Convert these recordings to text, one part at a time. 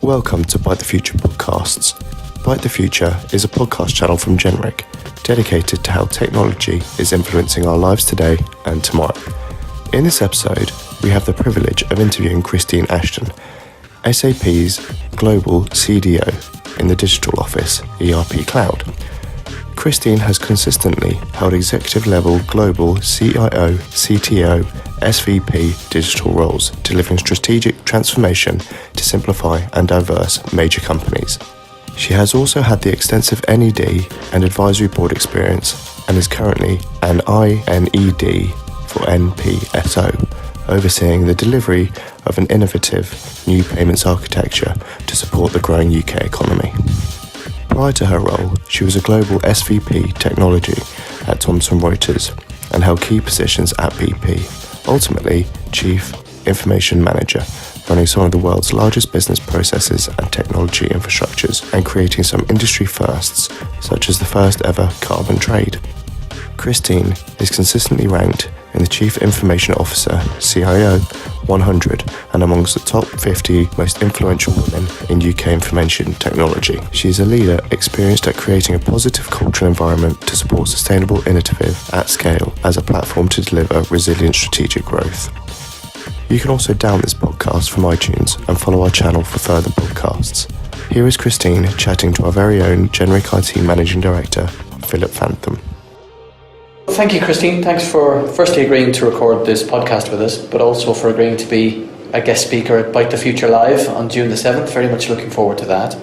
Welcome to Byte the Future podcasts. Byte the Future is a podcast channel from Jenrick, dedicated to how technology is influencing our lives today and tomorrow. In this episode, we have the privilege of interviewing Christine Ashton, SAP's Global CDO in the Digital Office, ERP Cloud. Christine has consistently held executive-level global CIO, CTO, SVP digital roles, delivering strategic transformation to simplify and diverse major companies. She has also had the extensive NED and advisory board experience and is currently an INED for NPSO, overseeing the delivery of an innovative new payments architecture to support the growing UK economy. Prior to her role, she was a Global SVP Technology at Thomson Reuters and held key positions at BP, ultimately Chief Information Manager, running some of the world's largest business processes and technology infrastructures and creating some industry firsts, such as the first ever carbon trade. Christine is consistently ranked in the Chief Information Officer CIO 100 and amongst the top 50 most influential women in UK information technology. She is a leader experienced at creating a positive cultural environment to support sustainable innovative at scale as a platform to deliver resilient strategic growth. You can also download this podcast from iTunes and follow our channel for further podcasts. Here is Christine chatting to our very own Jenrick IT Managing Director, Philip Fantham. Thank you, Christine. Thanks for firstly agreeing to record this podcast with us, but also for agreeing to be a guest speaker at Byte the Future Live on June the 7th. Very much looking forward to that.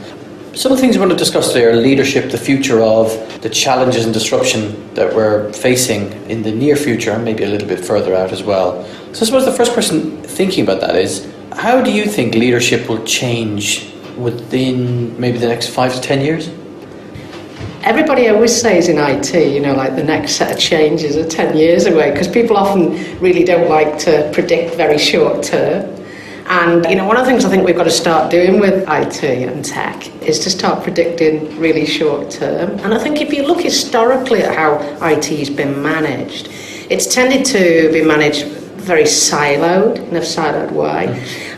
Some of the things we want to discuss today are leadership, the future of, the challenges and disruption that we're facing in the near future, and maybe a little bit further out as well. So I suppose the first question thinking about that is, how do you think leadership will change within maybe the next 5 to 10 years? Everybody always says in IT, like the next set of changes are 10 years away, because people often really don't like to predict very short term. And, one of the things I think we've got to start doing with IT and tech is to start predicting really short term. And I think if you look historically at how IT's been managed, it's tended to be managed very siloed, in a siloed way.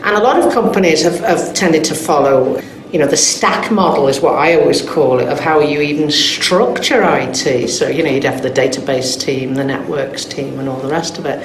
And a lot of companies have tended to follow the stack model is what I always call it, of how you even structure IT. So, you'd have the database team, the networks team, and all the rest of it.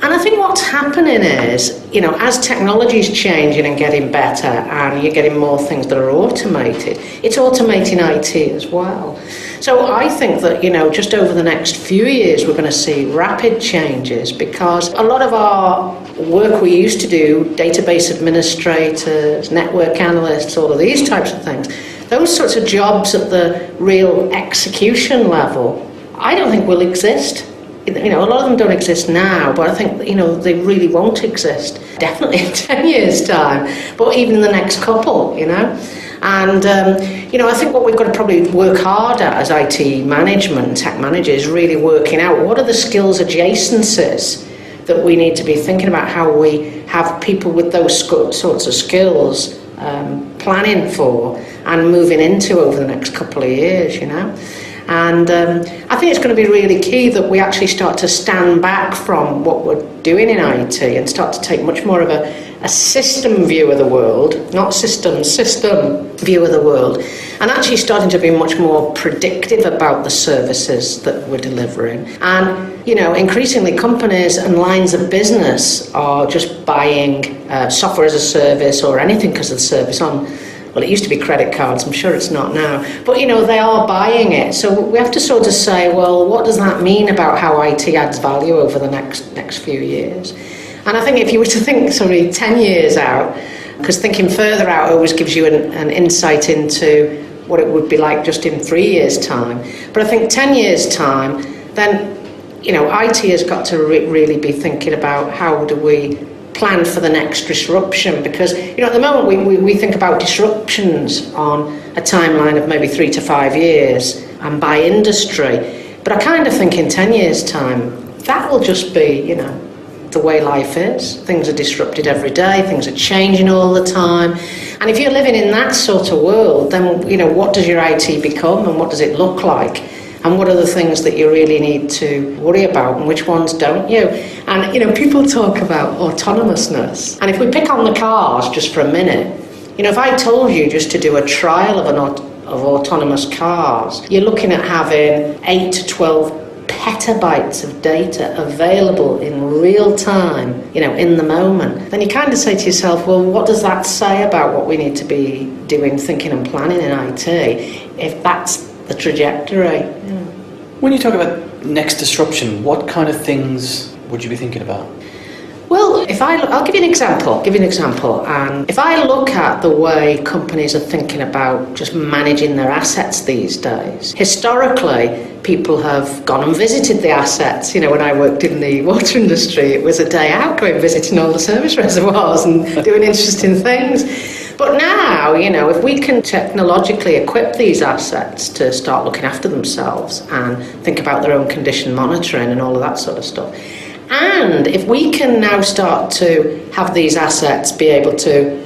And I think what's happening is, as technology is changing and getting better, and you're getting more things that are automated, it's automating IT as well. So I think that, just over the next few years, we're going to see rapid changes, because a lot of our work we used to do, database administrators, network analysts, all of these types of things, those sorts of jobs at the real execution level, I don't think will exist. A lot of them don't exist now, but I think, they really won't exist. Definitely in 10 years' time, but even in the next couple, And, I think what we've got to probably work hard at as IT management, tech managers, is really working out what are the skills adjacencies that we need to be thinking about, how we have people with those sorts of skills planning for and moving into over the next couple of years, And I think it's going to be really key that we actually start to stand back from what we're doing in IT and start to take much more of a system view of the world, not system view of the world, and actually starting to be much more predictive about the services that we're delivering. And, increasingly companies and lines of business are just buying software as a service or anything because of the service on. Well, it used to be credit cards, I'm sure it's not now. But, they are buying it. So we have to sort of say, well, what does that mean about how IT adds value over the next few years? And I think if you were to think, 10 years out, because thinking further out always gives you an insight into what it would be like just in 3 years' time. But I think 10 years' time, then, IT has got to really be thinking about how do we plan for the next disruption, because at the moment we think about disruptions on a timeline of maybe 3 to 5 years and by industry, but I kind of think in 10 years' time that will just be the way life is. Things are disrupted every day, things are changing all the time, and if you're living in that sort of world, then what does your IT become and what does it look like? And what are the things that you really need to worry about and which ones don't you? And, people talk about autonomousness. And if we pick on the cars just for a minute, If I told you just to do a trial of autonomous cars, you're looking at having 8 to 12 petabytes of data available in real time, in the moment. Then you kind of say to yourself, well, what does that say about what we need to be doing, thinking and planning in IT, if that's the trajectory? When you talk about next disruption, what kind of things would you be thinking about? Well, I'll give you an example. And if I look at the way companies are thinking about just managing their assets these days, historically, people have gone and visited the assets. When I worked in the water industry, it was a day out going visiting all the service reservoirs and doing interesting things. But now, if we can technologically equip these assets to start looking after themselves and think about their own condition monitoring and all of that sort of stuff, and if we can now start to have these assets be able to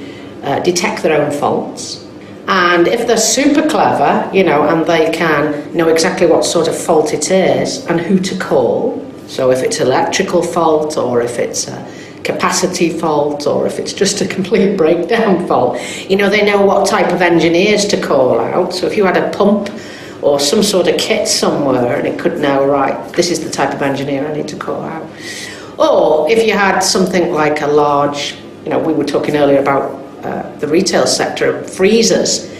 detect their own faults, and if they're super clever, and they can know exactly what sort of fault it is and who to call, so if it's electrical fault or if it's a capacity fault or if it's just a complete breakdown fault, they know what type of engineers to call out. So if you had a pump or some sort of kit somewhere, and it could know, right, this is the type of engineer I need to call out. Or if you had something like a large, we were talking earlier about the retail sector, freezers,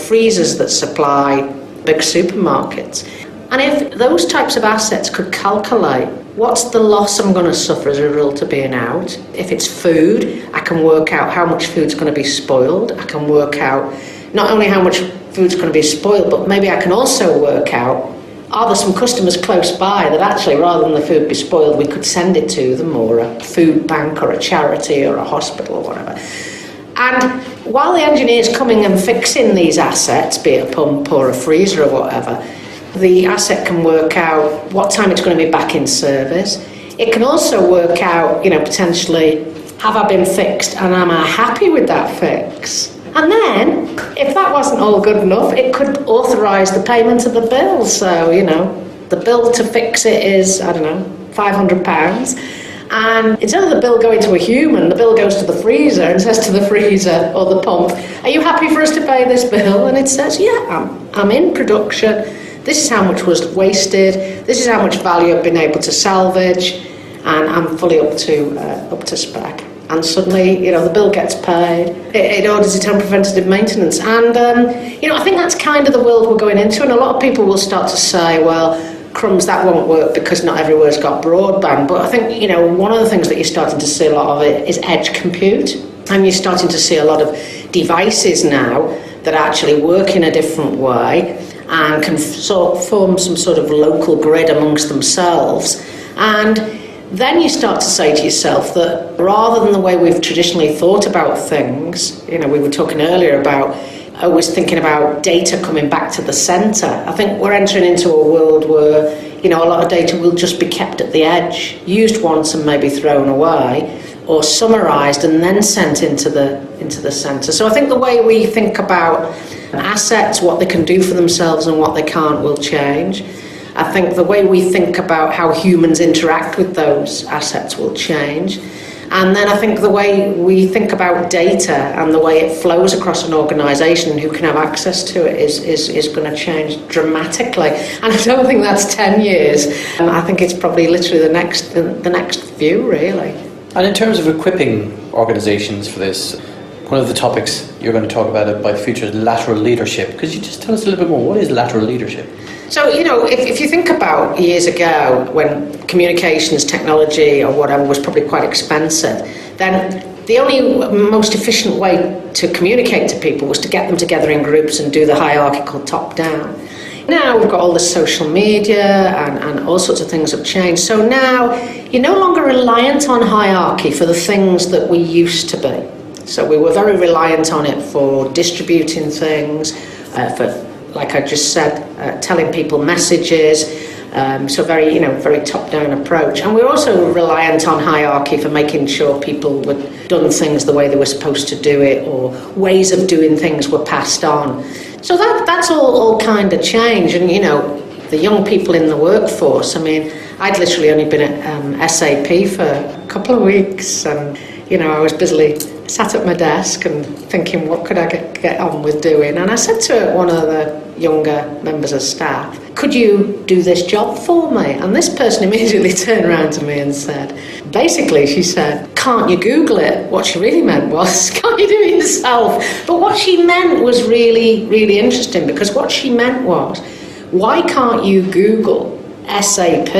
freezers that supply big supermarkets. And if those types of assets could calculate what's the loss I'm going to suffer as a result of being out. If it's food, I can work out how much food's going to be spoiled. I can work out not only how much food's going to be spoiled, but maybe I can also work out, are there some customers close by that actually, rather than the food be spoiled, we could send it to them, or a food bank or a charity or a hospital or whatever. And while the engineer's coming and fixing these assets, be it a pump or a freezer or whatever, the asset can work out what time it's going to be back in service. It can also work out, potentially, have I been fixed and am I happy with that fix? And then, if that wasn't all good enough, it could authorise the payment of the bill. So, the bill to fix it is, £500. And instead of the bill going to a human, the bill goes to the freezer and says to the freezer or the pump, are you happy for us to pay this bill? And it says, yeah, I'm in production. This is how much was wasted. This is how much value I've been able to salvage, and I'm fully up to spec. And suddenly, the bill gets paid. It orders its own preventative maintenance, and I think that's kind of the world we're going into. And a lot of people will start to say, well, crumbs, that won't work because not everywhere's got broadband. But I think one of the things that you're starting to see a lot of it is edge compute, and you're starting to see a lot of devices now that actually work in a different way and can form some sort of local grid amongst themselves. And then you start to say to yourself that rather than the way we've traditionally thought about things, we were talking earlier about always thinking about data coming back to the centre. I think we're entering into a world where, a lot of data will just be kept at the edge, used once and maybe thrown away, or summarised and then sent into the centre. So I think the way we think about assets, what they can do for themselves and what they can't, will change. I think the way we think about how humans interact with those assets will change. And then I think the way we think about data and the way it flows across an organisation and who can have access to it is going to change dramatically. And I don't think that's 10 years. I think it's probably literally the next few, really. And in terms of equipping organisations for this, one of the topics you're going to talk about at Byte the Future is lateral leadership. Could you just tell us a little bit more? What is lateral leadership? So, if you think about years ago when communications technology or whatever was probably quite expensive, then the only most efficient way to communicate to people was to get them together in groups and do the hierarchical top-down. Now we've got all this social media and all sorts of things have changed. So now you're no longer reliant on hierarchy for the things that we used to be. So we were very reliant on it for distributing things, for, like I just said, telling people messages. So very top-down approach. And we're also reliant on hierarchy for making sure people were done things the way they were supposed to do it, or ways of doing things were passed on. So that's all kind of changed. And, the young people in the workforce, I'd literally only been at SAP for a couple of weeks, and, I was busily sat at my desk and thinking, what could I get on with doing? And I said to one of the younger members of staff, could you do this job for me? And this person immediately turned around to me and said, basically she said, can't you Google it? What she really meant was, can't you do it yourself? But what she meant was really, really interesting, because what she meant was, why can't you Google SAP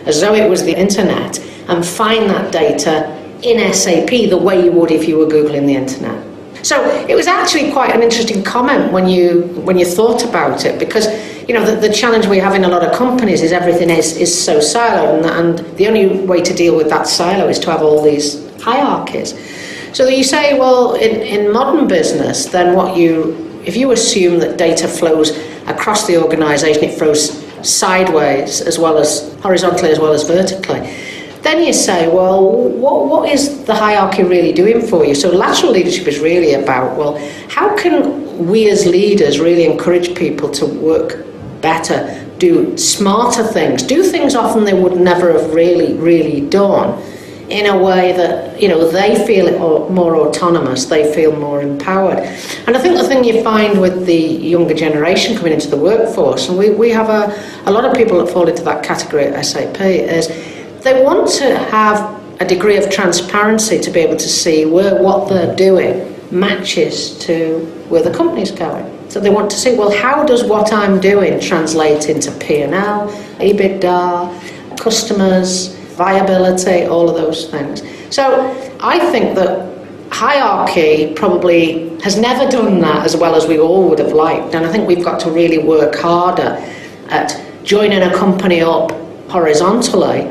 as though it was the internet and find that data in SAP the way you would if you were Googling the internet? So it was actually quite an interesting comment when you thought about it, because the challenge we have in a lot of companies is everything is so siloed, and the only way to deal with that silo is to have all these hierarchies. So you say, well, in modern business, then if you assume that data flows across the organisation, it flows sideways as well as horizontally as well as vertically, then you say, well, what is the hierarchy really doing for you? So lateral leadership is really about, well, how can we as leaders really encourage people to work better, do smarter things, do things often they would never have really done, in a way that they feel more autonomous, they feel more empowered. And I think the thing you find with the younger generation coming into the workforce, and we have a lot of people that fall into that category at SAP, is they want to have a degree of transparency to be able to see where what they're doing matches to where the company's going. So they want to see, well, how does what I'm doing translate into P&L, EBITDA, customers, viability, all of those things. So I think that hierarchy probably has never done that as well as we all would have liked, and I think we've got to really work harder at joining a company up horizontally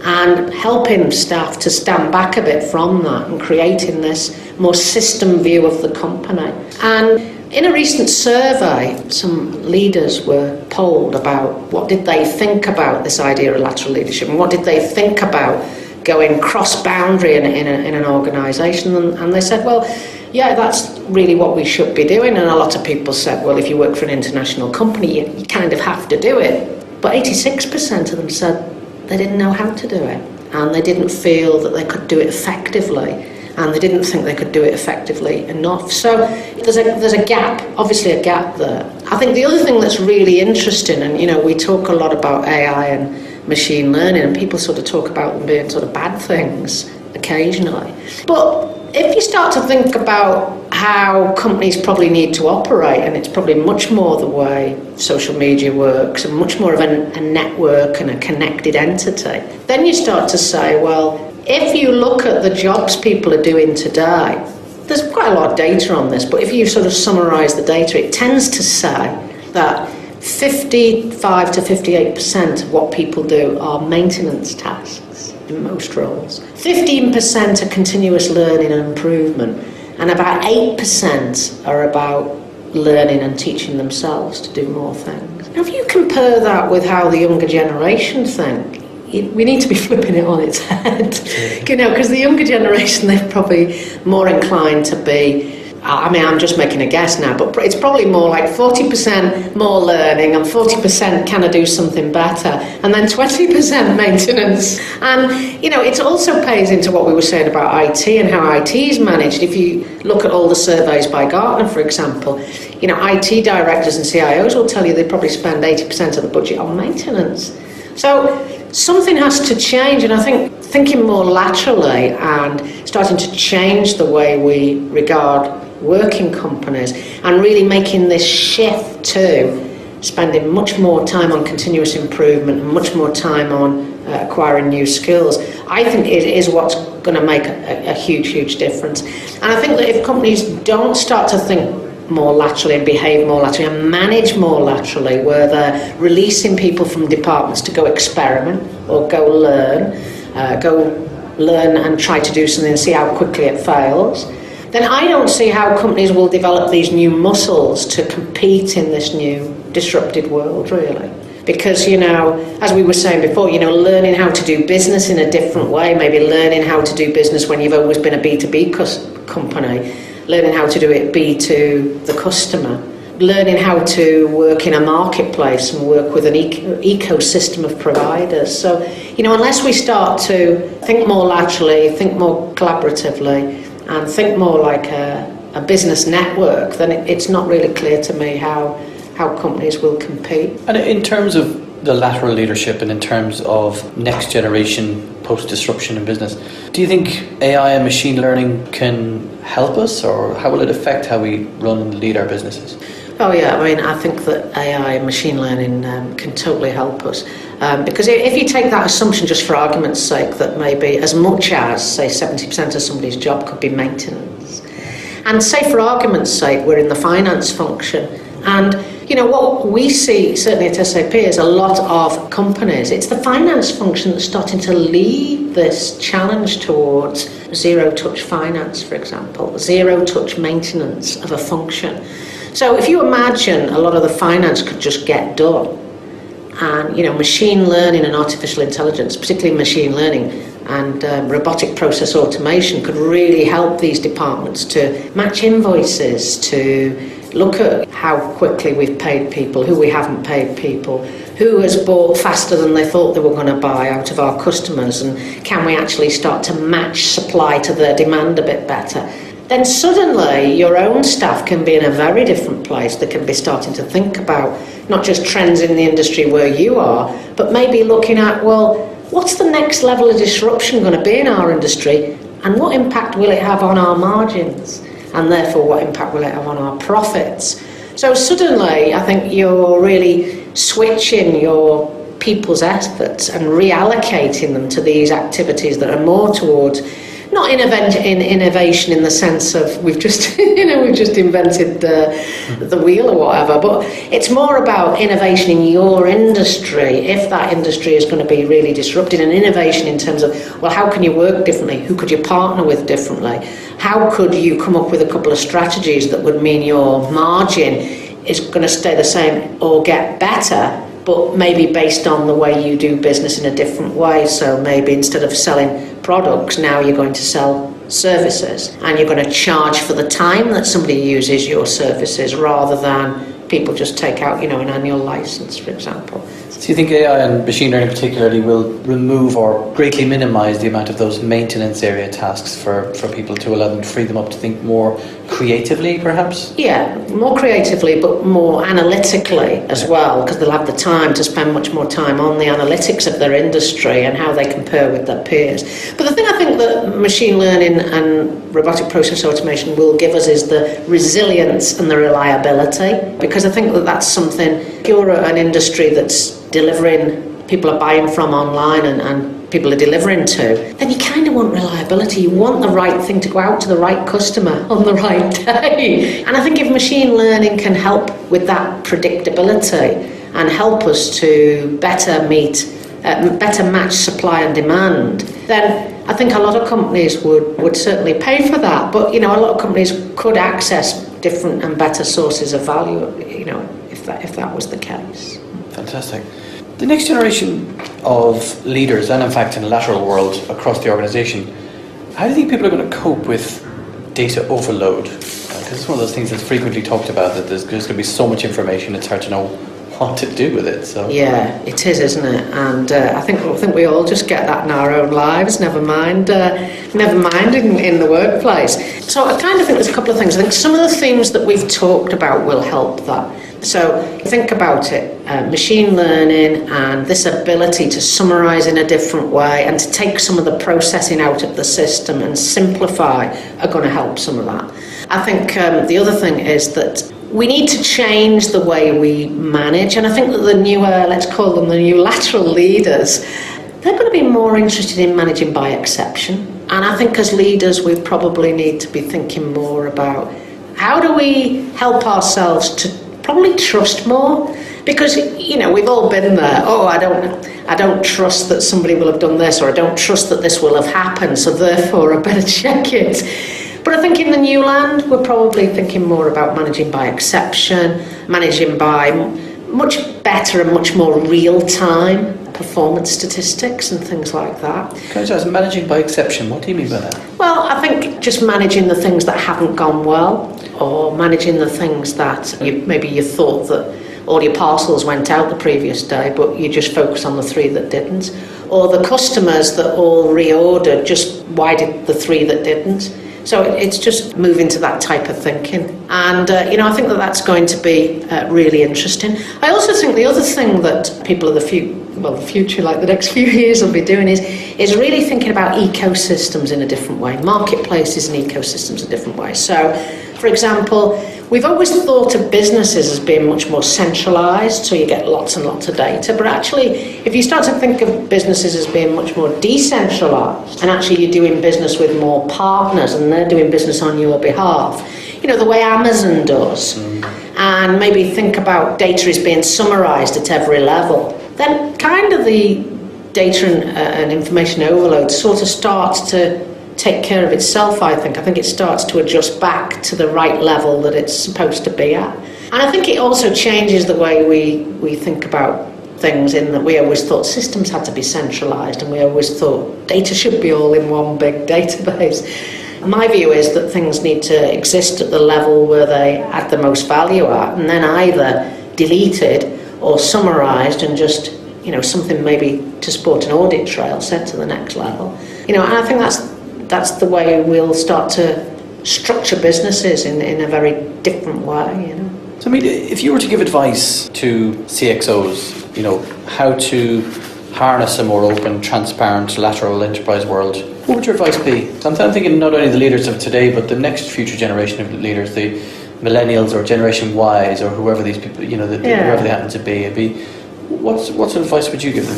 and helping staff to stand back a bit from that and creating this more system view of the company. And in a recent survey, some leaders were polled about what did they think about this idea of lateral leadership, and what did they think about going cross-boundary in an organisation. And they said, well, yeah, that's really what we should be doing. And a lot of people said, well, if you work for an international company, you kind of have to do it. But 86% of them said they didn't know how to do it, and they didn't feel that they could do it effectively, and they didn't think they could do it effectively enough. So there's a gap, obviously a gap there. I think the other thing that's really interesting, and we talk a lot about AI and machine learning, and people sort of talk about them being sort of bad things occasionally. But if you start to think about how companies probably need to operate, and it's probably much more the way social media works and much more of a network and a connected entity, then you start to say, well, if you look at the jobs people are doing today, there's quite a lot of data on this, but if you sort of summarise the data, it tends to say that 55 to 58% of what people do are maintenance tasks in most roles. 15% are continuous learning and improvement, and about 8% are about learning and teaching themselves to do more things. Now, if you compare that with how the younger generation think, we need to be flipping it on its head, because the younger generation, they're probably more inclined to be, I'm just making a guess now, but it's probably more like 40% more learning and 40% can I do something better, and then 20% maintenance. And, it also pays into what we were saying about IT and how IT is managed. If you look at all the surveys by Gartner, for example, IT directors and CIOs will tell you they probably spend 80% of the budget on maintenance. So something has to change, and I think thinking more laterally and starting to change the way we regard working companies and really making this shift to spending much more time on continuous improvement and much more time on acquiring new skills, I think it is what's going to make a huge difference. And I think that if companies don't start to think more laterally and behave more laterally and manage more laterally, where they're releasing people from departments to go experiment or go learn and try to do something and see how quickly it fails, then I don't see how companies will develop these new muscles to compete in this new disrupted world, really. Because, as we were saying before, learning how to do business in a different way, maybe learning how to do business when you've always been a B2B company, learning how to do it B to the customer, learning how to work in a marketplace and work with an ecosystem of providers. So, unless we start to think more laterally, think more collaboratively, and think more like a business network, then it's not really clear to me how companies will compete. And in terms of the lateral leadership and in terms of next generation post-disruption in business, do you think AI and machine learning can help us, or how will it affect how we run and lead our businesses? Oh yeah, I mean, I think that AI and machine learning can totally help us. Because if you take that assumption, just for argument's sake, that maybe as much as, say, 70% of somebody's job could be maintenance. And say, for argument's sake, we're in the finance function. And, you know, what we see, certainly at SAP, is a lot of companies, it's the finance function that's starting to lead this challenge towards zero-touch finance, for example, zero-touch maintenance of a function. So if you imagine a lot of the finance could just get done, and, you know, machine learning and artificial intelligence, particularly machine learning and robotic process automation, could really help these departments to match invoices, to look at how quickly we've paid people, who we haven't paid people, who has bought faster than they thought they were going to buy out of our customers, and can we actually start to match supply to their demand a bit better. Then suddenly your own staff can be in a very different place. They can be starting to think about not just trends in the industry where you are, but maybe looking at, well, what's the next level of disruption going to be in our industry, and what impact will it have on our margins, and therefore what impact will it have on our profits? So suddenly I think you're really switching your people's efforts and reallocating them to these activities that are more towards not innovation in the sense of we've just we've just invented the wheel or whatever, but it's more about innovation in your industry, if that industry is going to be really disrupted, and innovation in terms of, well, how can you work differently, who could you partner with differently, how could you come up with a couple of strategies that would mean your margin is going to stay the same or get better, but maybe based on the way you do business in a different way. So maybe instead of selling products, now you're going to sell services, and you're going to charge for the time that somebody uses your services rather than people just take out, an annual license, for example. So you think AI and machine learning particularly will remove or greatly minimise the amount of those maintenance area tasks for people, to allow them to free them up to think more creatively, perhaps? Yeah, more creatively, but more analytically as well, because they'll have the time to spend much more time on the analytics of their industry and how they compare with their peers. But the thing I think that machine learning and robotic process automation will give us is the resilience and the reliability, because I think that that's something, if you're an industry that's delivering, people are buying from online and people are delivering to, then you kind of want reliability. You want the right thing to go out to the right customer on the right day. And I think if machine learning can help with that predictability and help us to better match supply and demand, then I think a lot of companies would certainly pay for that. But, a lot of companies could access different and better sources of value, if that was the case. Fantastic. The next generation of leaders, and in fact in the lateral world across the organisation, how do you think people are going to cope with data overload? Because it's one of those things that's frequently talked about, that there's going to be so much information, it's hard to know what to do with it. So yeah, it is, isn't it? And I think we all just get that in our own lives. Never mind in the workplace. So I kind of think there's a couple of things. I think some of the themes that we've talked about will help that. So think about it, machine learning and this ability to summarise in a different way and to take some of the processing out of the system and simplify are going to help some of that. I think the other thing is that we need to change the way we manage, and I think that the newer, let's call them the new lateral leaders, they're going to be more interested in managing by exception. And I think as leaders we probably need to be thinking more about how do we help ourselves to probably trust more, because we've all been there. I don't trust that somebody will have done this, or I don't trust that this will have happened, so therefore I better check it. But I think in the new land we're probably thinking more about managing by exception, managing by much better and much more real-time performance statistics and things like that. Can I just ask, managing by exception, what do you mean by that? Well, I think just managing the things that haven't gone well, or managing the things that you thought that all your parcels went out the previous day, but you just focus on the 3 that didn't, or the customers that all reordered, just why did the 3 that didn't? So it's just moving to that type of thinking. And, I think that that's going to be really interesting. I also think the other thing that people of the future, like the next few years, will be doing is really thinking about ecosystems in a different way, marketplaces and ecosystems in a different way. So, for example, we've always thought of businesses as being much more centralised, so you get lots and lots of data. But actually, if you start to think of businesses as being much more decentralised, and actually you're doing business with more partners and they're doing business on your behalf, the way Amazon does, and maybe think about data as being summarised at every level, then kind of the data and information overload sort of starts to take care of itself, I think. I think it starts to adjust back to the right level that it's supposed to be at. And I think it also changes the way we think about things, in that we always thought systems had to be centralised, and we always thought data should be all in one big database. My view is that things need to exist at the level where they add the most value at, and then either deleted or summarised and just, something maybe to support an audit trail sent to the next level. And I think that's the way we'll start to structure businesses in a very different way. So, if you were to give advice to CXOs, how to harness a more open, transparent, lateral enterprise world, what would your advice be? I'm thinking not only the leaders of today, but the next future generation of leaders, the millennials or Generation Ys or whoever these people, whoever they happen to be. What sort of advice would you give them?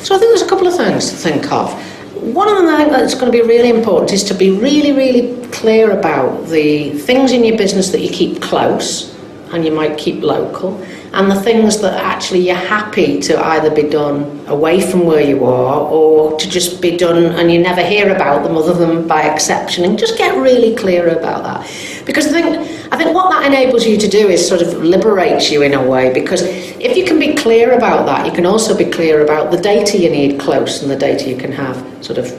So I think there's a couple of things to think of. One of them I think that's going to be really important is to be really, really clear about the things in your business that you keep close and you might keep local, and the things that actually you're happy to either be done away from where you are or to just be done and you never hear about them other than by exception, and just get really clear about that. Because I think what that enables you to do is sort of liberates you in a way, because if you can be clear about that, you can also be clear about the data you need close and the data you can have sort of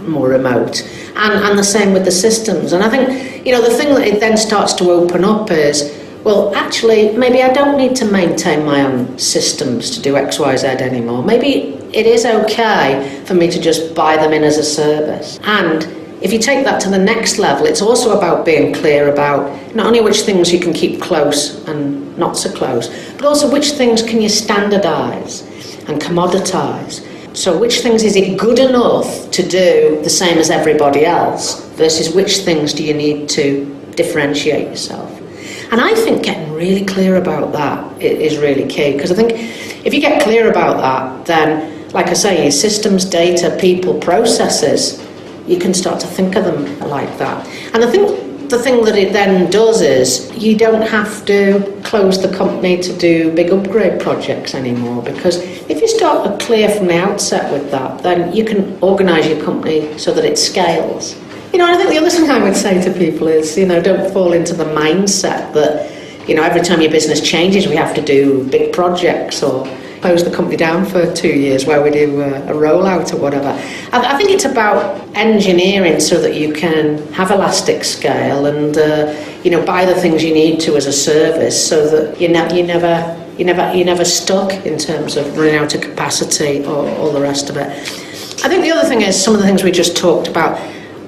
more remote, and the same with the systems. And I think, the thing that it then starts to open up is, well, actually, maybe I don't need to maintain my own systems to do X, Y, Z anymore. Maybe it is okay for me to just buy them in as a service. And if you take that to the next level, it's also about being clear about not only which things you can keep close and not so close, but also which things can you standardise and commoditise. So which things is it good enough to do the same as everybody else versus which things do you need to differentiate yourself? And I think getting really clear about that is really key, because I think if you get clear about that, then, like I say, your systems, data, people, processes, you can start to think of them like that. And I think the thing that it then does is you don't have to close the company to do big upgrade projects anymore, because if you start clear from the outset with that, then you can organise your company so that it scales. I think the other thing I would say to people is, don't fall into the mindset that, every time your business changes, we have to do big projects or close the company down for 2 years where we do a rollout or whatever. I think it's about engineering so that you can have elastic scale and, buy the things you need to as a service, so that you're never stuck in terms of running out of capacity or all the rest of it. I think the other thing is some of the things we just talked about.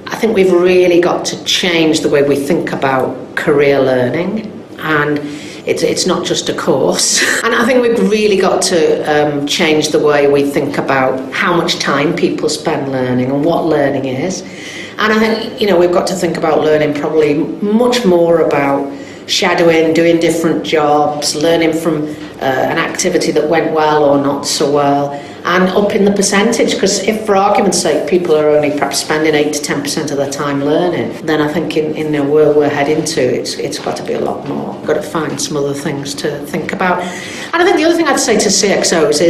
I think we've really got to change the way we think about career learning, and it's not just a course. And I think we've really got to change the way we think about how much time people spend learning and what learning is. And I think, we've got to think about learning probably much more about shadowing, doing different jobs, learning from an activity that went well or not so well, and upping the percentage, because if, for argument's sake, people are only perhaps spending 8 to 10% of their time learning, then I think in the world we're heading to, it's got to be a lot more. We've got to find some other things to think about. And I think the other thing I'd say to CXOs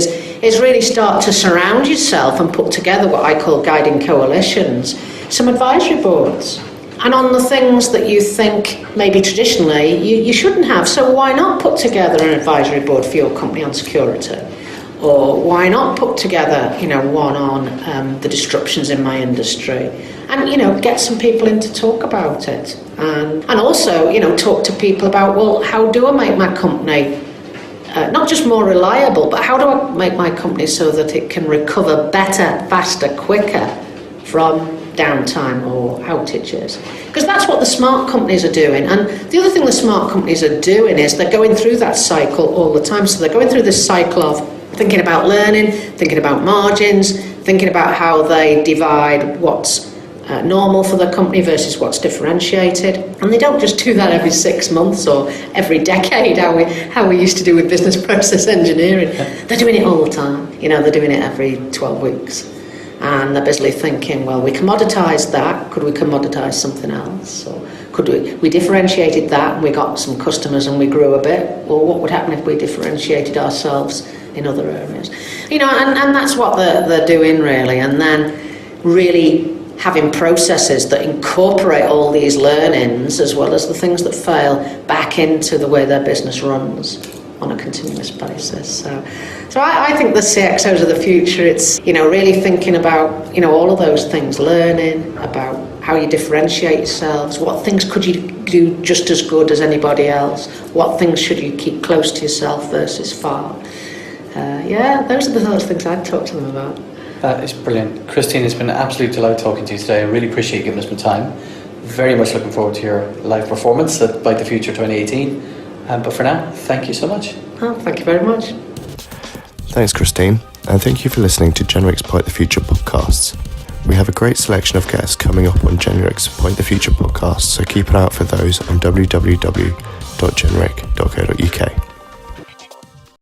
is really start to surround yourself and put together what I call guiding coalitions, some advisory boards. And on the things that you think maybe traditionally you shouldn't have. So why not put together an advisory board for your company on security? Or why not put together, one on the disruptions in my industry, and get some people in to talk about it, and also talk to people about, well, how do I make my company not just more reliable, but how do I make my company so that it can recover better, faster, quicker from downtime or outages. Because that's what the smart companies are doing. And the other thing the smart companies are doing is they're going through that cycle all the time. So they're going through this cycle of thinking about learning, thinking about margins, thinking about how they divide what's normal for the company versus what's differentiated. And they don't just do that every 6 months or every decade, how we used to do with business process engineering. They're doing it all the time. They're doing it every 12 weeks. And they're basically thinking, well, we commoditised that. Could we commoditise something else? Or could we differentiated that and we got some customers and we grew a bit? Well, what would happen if we differentiated ourselves in other areas? And that's what they're doing, really. And then really having processes that incorporate all these learnings as well as the things that fail back into the way their business runs on a continuous basis. So I think the CXOs of the future, it's, really thinking about, all of those things, learning about how you differentiate yourselves, what things could you do just as good as anybody else, what things should you keep close to yourself versus far. Those are the sorts of things I'd talk to them about. That is brilliant. Christine, it's been an absolute delight talking to you today. I really appreciate you giving us some time. Very much looking forward to your live performance at Byte the Future 2018. But for now, thank you so much. Oh, thank you very much. Thanks, Christine, and thank you for listening to Jenrick's Byte the Future podcasts. We have a great selection of guests coming up on Jenrick's Byte the Future podcast, so keep an eye out for those on www.jenrick.co.uk.